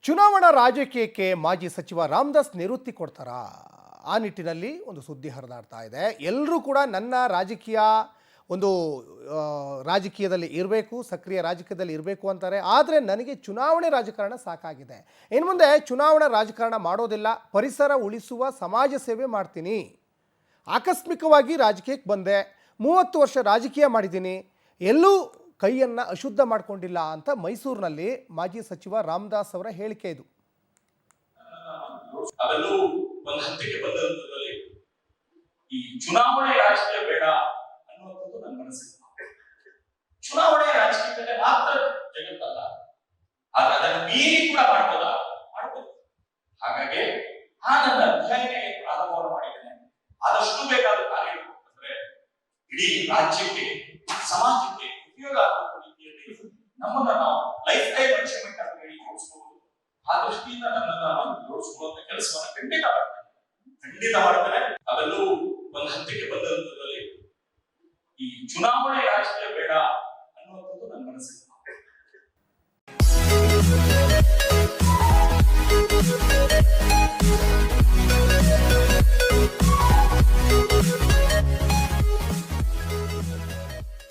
ಚುನಾವಣಾ ರಾಜಕೀಯಕ್ಕೆ ಮಾಜಿ ಸಚಿವ ರಾಮದಾಸ್ ನಿವೃತ್ತಿ ಕೊಡ್ತಾರಾ? ಆ ನಿಟ್ಟಿನಲ್ಲಿ ಒಂದು ಸುದ್ದಿ ಹರಿದಾಡ್ತಾ ಇದೆ. ಎಲ್ಲರೂ ಕೂಡ ನನ್ನ ರಾಜಕೀಯ ಒಂದು ರಾಜಕೀಯದಲ್ಲಿ ಇರಬೇಕು, ಸಕ್ರಿಯ ರಾಜಕೀಯದಲ್ಲಿ ಇರಬೇಕು ಅಂತಾರೆ. ಆದರೆ ನನಗೆ ಚುನಾವಣೆ ರಾಜಕಾರಣ ಸಾಕಾಗಿದೆ. ಇನ್ನು ಮುಂದೆ ಚುನಾವಣಾ ರಾಜಕಾರಣ ಮಾಡೋದಿಲ್ಲ, ಪರಿಸರ ಉಳಿಸುವ ಸಮಾಜ ಸೇವೆ ಮಾಡ್ತೀನಿ. ಆಕಸ್ಮಿಕವಾಗಿ ರಾಜಕೀಯಕ್ಕೆ ಬಂದೆ, 30 ವರ್ಷ ರಾಜಕೀಯ ಮಾಡಿದ್ದೀನಿ, ಎಲ್ಲೂ ಕೈಯನ್ನು ಅಶುದ್ಧ ಮಾಡ್ಕೊಂಡಿಲ್ಲ ಅಂತ ಮೈಸೂರಿನಲ್ಲಿ ಮಾಜಿ ಸಚಿವ ರಾಮದಾಸ್ ಅವರ ಹೇಳಿಕೆ ಇದು. ಅವೆಲ್ಲೂ ಒಂದು ಹಂತಕ್ಕೆ ಬಂದಂತದಲ್ಲಿ ಈ ಚುನಾವಣೆ ರಾಜಕೀಯ ಬೇಡ ಅನ್ನುವಂಥದ್ದು ನನ್ನ ಮನಸ್ಸಿಗೆ. ಚುನಾವಣೆ ರಾಜಕೀಯದಲ್ಲಿ ಮಾತ್ರ ಜಗತ್ತಲ್ಲ, ಆದ್ರೆ ಅದನ್ನು ಮೀರಿ ಕೂಡ ಮಾಡ್ಬೋದು. ಹಾಗಾಗಿ ನನ್ನ ಅಧ್ಯಯನ ಪ್ರಾರಂಭವನ್ನು ಮಾಡಿದ್ದೇನೆ. ಆದಷ್ಟು ಬೇಕಾದ ಕಾರ್ಯ ಅಂದ್ರೆ ಇಡೀ ರಾಜ್ಯಕ್ಕೆ, ಸಮಾಜಕ್ಕೆ ಉಪಯೋಗ ಆಗುವ ರೀತಿಯಲ್ಲಿ ನಮ್ಮನ್ನ ನಾವು ಲೈಫ್ ಟೈಮ್ ಅಚೀವ್ಮೆಂಟ್ ಅಂತ ಹೇಳಿ ಜೋಡಿಸಬಹುದು. ಆ ದೃಷ್ಟಿಯಿಂದ ನನ್ನನ್ನು ನಾನು ಜೋಡಿಸುವಂತ ಕೆಲಸವನ್ನ ಖಂಡಿತ ಮಾಡ್ತೇನೆ. ಅವೆಲ್ಲೂ ಒಂದು ಹಂತಕ್ಕೆ ಬಂದಂತದಲ್ಲಿ ಈ ಚುನಾವಣೆ ರಾಜಕೀಯ ಬೇಡ